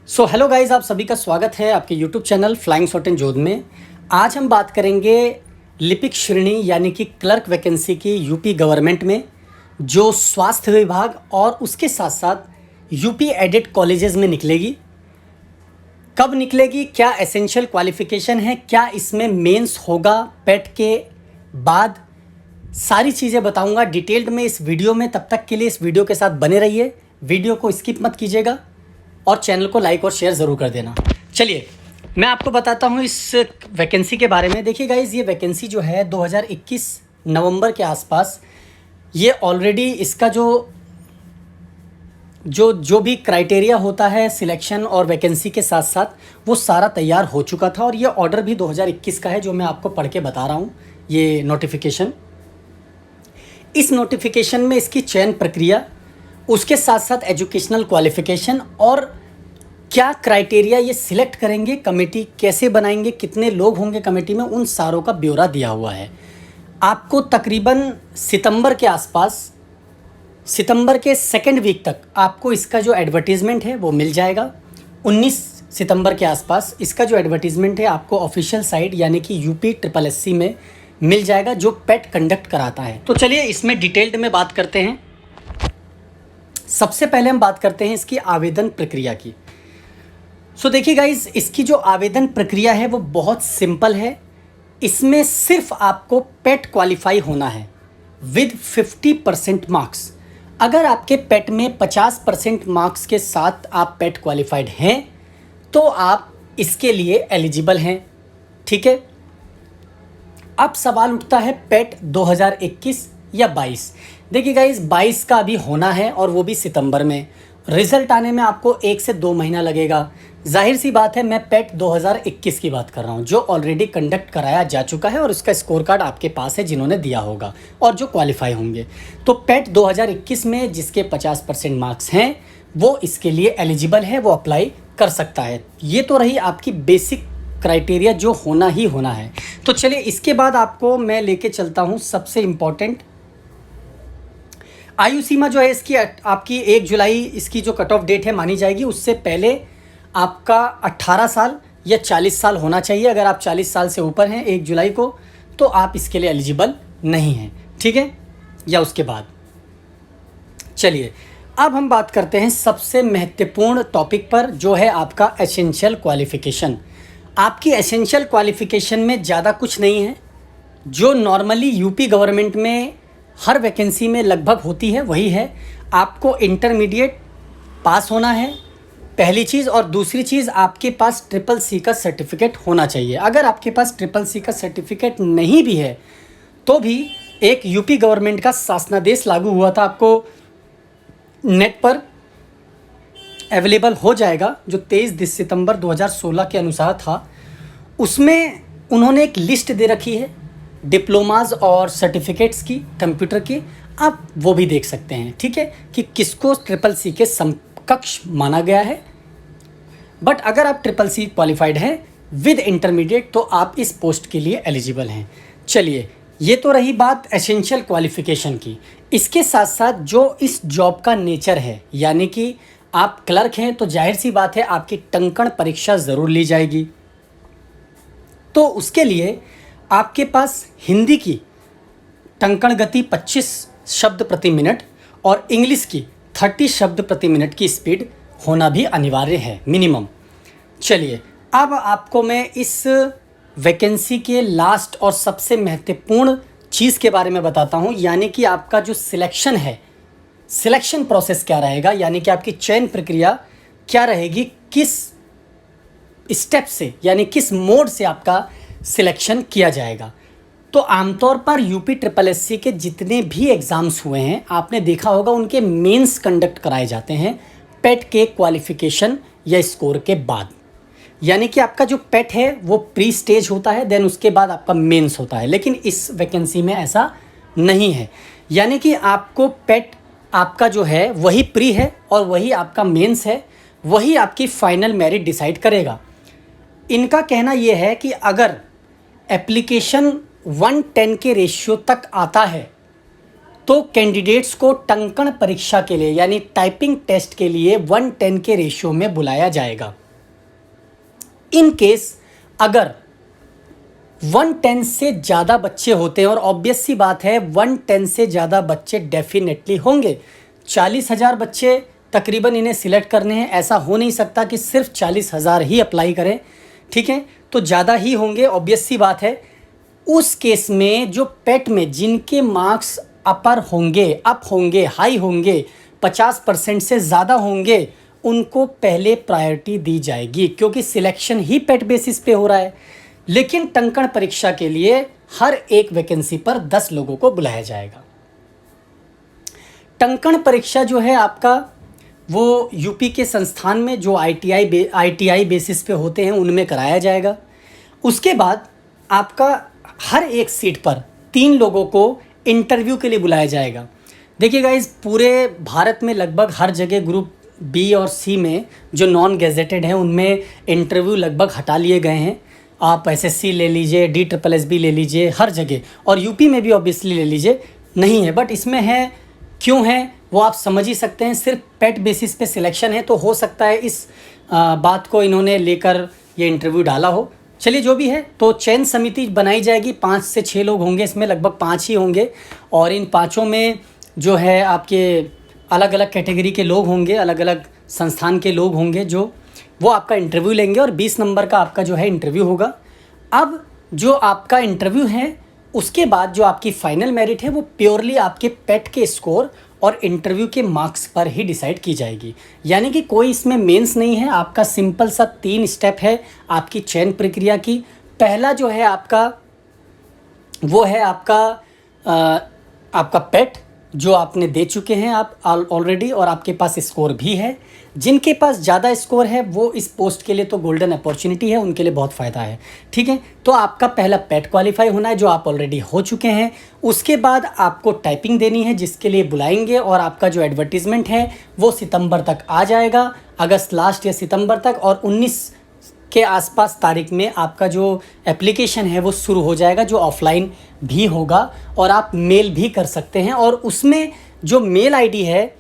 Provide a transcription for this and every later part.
Hello guys, आप सभी का स्वागत है आपके यूट्यूब चैनल फ्लाइंग शॉट इन जोध में। आज हम बात करेंगे लिपिक श्रेणी यानी कि क्लर्क वैकेंसी की यूपी गवर्नमेंट में, जो स्वास्थ्य विभाग और उसके साथ साथ यूपी एडेड कॉलेजेस में निकलेगी। कब निकलेगी, क्या एसेंशियल क्वालिफ़िकेशन है, क्या इसमें मेंस होगा पेट के बाद, सारी चीज़ें बताऊंगा डिटेल्ड में इस वीडियो में। तब तक के लिए इस वीडियो के साथ बने रहिए, वीडियो को स्किप मत कीजिएगा और चैनल को लाइक और शेयर ज़रूर कर देना। चलिए मैं आपको बताता हूँ इस वैकेंसी के बारे में। देखिए गाइज़, ये वैकेंसी जो है 2021 नवंबर के आसपास, ये ऑलरेडी इसका जो भी क्राइटेरिया होता है सिलेक्शन और वैकेंसी के साथ साथ वो सारा तैयार हो चुका था। और ये ऑर्डर भी 2021 का है जो मैं आपको पढ़ के बता रहा हूँ। ये नोटिफिकेशन, इस नोटिफिकेशन में इसकी चयन प्रक्रिया, उसके साथ साथ एजुकेशनल क्वालिफ़िकेशन और क्या क्राइटेरिया ये सिलेक्ट करेंगे, कमेटी कैसे बनाएंगे, कितने लोग होंगे कमेटी में, उन सारों का ब्यौरा दिया हुआ है। आपको तकरीबन सितंबर के आसपास, सितंबर के सेकेंड वीक तक आपको इसका जो एडवर्टीज़मेंट है वो मिल जाएगा। 19 सितंबर के आसपास इसका जो एडवर्टीज़मेंट है आपको ऑफिशियल साइट यानी कि UPSSC में मिल जाएगा, जो पेट कंडक्ट कराता है। तो चलिए इसमें डिटेल्ड में बात करते हैं। सबसे पहले हम बात करते हैं इसकी आवेदन प्रक्रिया की। देखिए गाइज, इसकी जो आवेदन प्रक्रिया है वो बहुत सिंपल है। इसमें सिर्फ आपको पेट क्वालिफाई होना है विद 50% मार्क्स। अगर आपके पेट में 50% मार्क्स के साथ आप पेट क्वालिफाइड हैं तो आप इसके लिए एलिजिबल हैं, ठीक है। अब सवाल उठता है पेट 2021 या 22। देखिए गाइस, 22 का अभी होना है और वो भी सितंबर में। रिज़ल्ट आने में आपको 1 से 2 महीना लगेगा। जाहिर सी बात है, मैं पेट 2021 की बात कर रहा हूँ जो ऑलरेडी कंडक्ट कराया जा चुका है और उसका स्कोर कार्ड आपके पास है जिन्होंने दिया होगा और जो क्वालिफाई होंगे। तो पेट 2021 में जिसके 50% मार्क्स हैं वो इसके लिए एलिजिबल है, वो अप्लाई कर सकता है। ये तो रही आपकी बेसिक क्राइटेरिया जो होना ही होना है। तो चलिए इसके बाद आपको मैं लेके चलता हूँ सबसे इम्पॉर्टेंट आयु सीमा जो है इसकी, आपकी 1 जुलाई इसकी जो कट ऑफ डेट है मानी जाएगी। उससे पहले आपका 18 साल या 40 साल होना चाहिए। अगर आप 40 साल से ऊपर हैं 1 जुलाई को तो आप इसके लिए एलिजिबल नहीं हैं, ठीक है, या उसके बाद। चलिए अब हम बात करते हैं सबसे महत्वपूर्ण टॉपिक पर, जो है आपका एसेंशियल क्वालिफ़िकेशन। आपकी एसेंशियल क्वालिफ़िकेशन में ज़्यादा कुछ नहीं है, जो नॉर्मली यूपी गवर्नमेंट में हर वैकेंसी में लगभग होती है वही है। आपको इंटरमीडिएट पास होना है पहली चीज़, और दूसरी चीज़ आपके पास CCC का सर्टिफिकेट होना चाहिए। अगर आपके पास CCC का सर्टिफिकेट नहीं भी है तो भी एक यूपी गवर्नमेंट का शासनादेश लागू हुआ था, आपको नेट पर अवेलेबल हो जाएगा, जो 23 सितंबर 2016 के अनुसार था। उसमें उन्होंने एक लिस्ट दे रखी है डिप्लोमाज और सर्टिफिकेट्स की कंप्यूटर की, आप वो भी देख सकते हैं, ठीक है, कि किसको CCC के समकक्ष माना गया है। बट अगर आप CCC क्वालिफाइड हैं विद इंटरमीडिएट तो आप इस पोस्ट के लिए एलिजिबल हैं। चलिए ये तो रही बात एसेंशियल क्वालिफ़िकेशन की। इसके साथ साथ जो इस जॉब का नेचर है, यानी कि आप क्लर्क हैं तो जाहिर सी बात है आपकी टंकण परीक्षा ज़रूर ली जाएगी। तो उसके लिए आपके पास हिंदी की टंकण गति 25 शब्द प्रति मिनट और इंग्लिश की 30 शब्द प्रति मिनट की स्पीड होना भी अनिवार्य है, मिनिमम। चलिए अब आपको मैं इस वैकेंसी के लास्ट और सबसे महत्वपूर्ण चीज़ के बारे में बताता हूँ, यानी कि आपका जो सिलेक्शन है, सिलेक्शन प्रोसेस क्या रहेगा, यानी कि आपकी चयन प्रक्रिया क्या रहेगी, किस स्टेप से यानी किस मोड से आपका सिलेक्शन किया जाएगा। तो आमतौर पर UPSSC के जितने भी एग्ज़ाम्स हुए हैं आपने देखा होगा उनके मेंस कंडक्ट कराए जाते हैं पेट के क्वालिफ़िकेशन या स्कोर के बाद। यानी कि आपका जो पेट है वो प्री स्टेज होता है, देन उसके बाद आपका मेंस होता है। लेकिन इस वैकेंसी में ऐसा नहीं है, यानी कि आपको पेट आपका जो है वही प्री है और वही आपका मेंस है, वही आपकी फाइनल मेरिट डिसाइड करेगा। इनका कहना यह है कि अगर एप्लीकेशन 1:10 के रेशियो तक आता है तो कैंडिडेट्स को टंकण परीक्षा के लिए यानी टाइपिंग टेस्ट के लिए 110 के रेशियो में बुलाया जाएगा। इन केस अगर 110 से ज़्यादा बच्चे होते हैं, और ऑब्वियस सी बात है 110 से ज़्यादा बच्चे डेफिनेटली होंगे, 40,000 बच्चे तकरीबन इन्हें सिलेक्ट करने हैं, ऐसा हो नहीं सकता कि सिर्फ 40,000 ही अप्लाई करें, ठीक है, तो ज़्यादा ही होंगे, ऑब्वियस सी बात है। उस केस में जो पेट में जिनके मार्क्स अपर होंगे, अप होंगे, हाई होंगे, 50% से ज़्यादा होंगे, उनको पहले प्रायोरिटी दी जाएगी, क्योंकि सिलेक्शन ही पेट बेसिस पे हो रहा है। लेकिन टंकण परीक्षा के लिए हर एक वैकेंसी पर 10 लोगों को बुलाया जाएगा। टंकण परीक्षा जो है आपका वो यूपी के संस्थान में जो आईटीआई बेसिस पे होते हैं उनमें कराया जाएगा। उसके बाद आपका हर एक सीट पर 3 लोगों को इंटरव्यू के लिए बुलाया जाएगा। देखिए गाइस, पूरे भारत में लगभग हर जगह ग्रुप बी और सी में जो नॉन गेजेटेड हैं उनमें इंटरव्यू लगभग हटा लिए गए हैं। आप एसएससी ले लीजिए, DSSB ले लीजिए, हर जगह, और यूपी में भी ऑब्वियसली ले लीजिए, नहीं है, बट इसमें है, क्यों है वो आप समझ ही सकते हैं। सिर्फ पेट बेसिस पे सिलेक्शन है, तो हो सकता है इस बात को इन्होंने लेकर ये इंटरव्यू डाला हो। चलिए जो भी है, तो चयन समिति बनाई जाएगी, 5 से 6 लोग होंगे, इसमें लगभग 5 ही होंगे, और इन 5 में जो है आपके अलग अलग कैटेगरी के लोग होंगे, अलग अलग संस्थान के लोग होंगे, जो वो आपका इंटरव्यू लेंगे, और 20 नंबर का आपका जो है इंटरव्यू होगा। अब जो आपका इंटरव्यू है उसके बाद जो आपकी फाइनल मेरिट है वो प्योरली आपके पेट के स्कोर और इंटरव्यू के मार्क्स पर ही डिसाइड की जाएगी। यानी कि कोई इसमें मेंस नहीं है, आपका सिंपल सा 3 स्टेप है आपकी चयन प्रक्रिया की। पहला जो है आपका वो है आपका पेट, जो आपने दे चुके हैं आप ऑलरेडी, और आपके पास स्कोर भी है। जिनके पास ज़्यादा स्कोर है वो इस पोस्ट के लिए तो गोल्डन अपॉर्चुनिटी है, उनके लिए बहुत फ़ायदा है, ठीक है। तो आपका पहला पेट क्वालिफाई होना है, जो आप ऑलरेडी हो चुके हैं। उसके बाद आपको टाइपिंग देनी है, जिसके लिए बुलाएंगे, और आपका जो एडवर्टीज़मेंट है वो सितंबर तक आ जाएगा, अगस्त लास्ट या सितंबर तक, और 19 के आसपास तारीख में आपका जो एप्लीकेशन है वो शुरू हो जाएगा, जो ऑफलाइन भी होगा, और आप मेल भी कर सकते हैं। और उसमें जो मेल आईडी है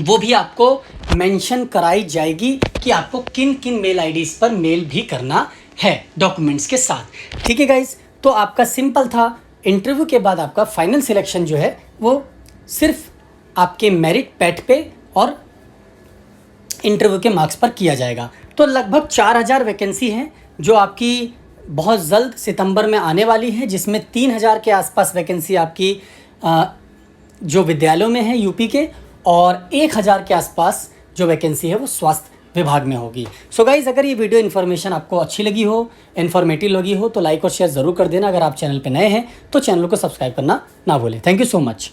वो भी आपको मेंशन कराई जाएगी कि आपको किन किन मेल आईडीज़ पर मेल भी करना है डॉक्यूमेंट्स के साथ, ठीक है गाइस। तो आपका सिंपल था, इंटरव्यू के बाद आपका फाइनल सिलेक्शन जो है वो सिर्फ आपके मेरिट पेट पे और इंटरव्यू के मार्क्स पर किया जाएगा। तो लगभग 4000 वैकेंसी हैं जो आपकी बहुत जल्द सितंबर में आने वाली है, जिसमें 3000 के आसपास वैकेंसी आपकी जो विद्यालयों में है यूपी के, और 1000 के आसपास जो वैकेंसी है वो स्वास्थ्य विभाग में होगी। सो गाइज़, अगर ये वीडियो इन्फॉर्मेशन आपको अच्छी लगी हो, इन्फॉर्मेटिव लगी हो, तो लाइक और शेयर ज़रूर कर देना। अगर आप चैनल पे नए हैं तो चैनल को सब्सक्राइब करना ना भूलें। Thank you so much.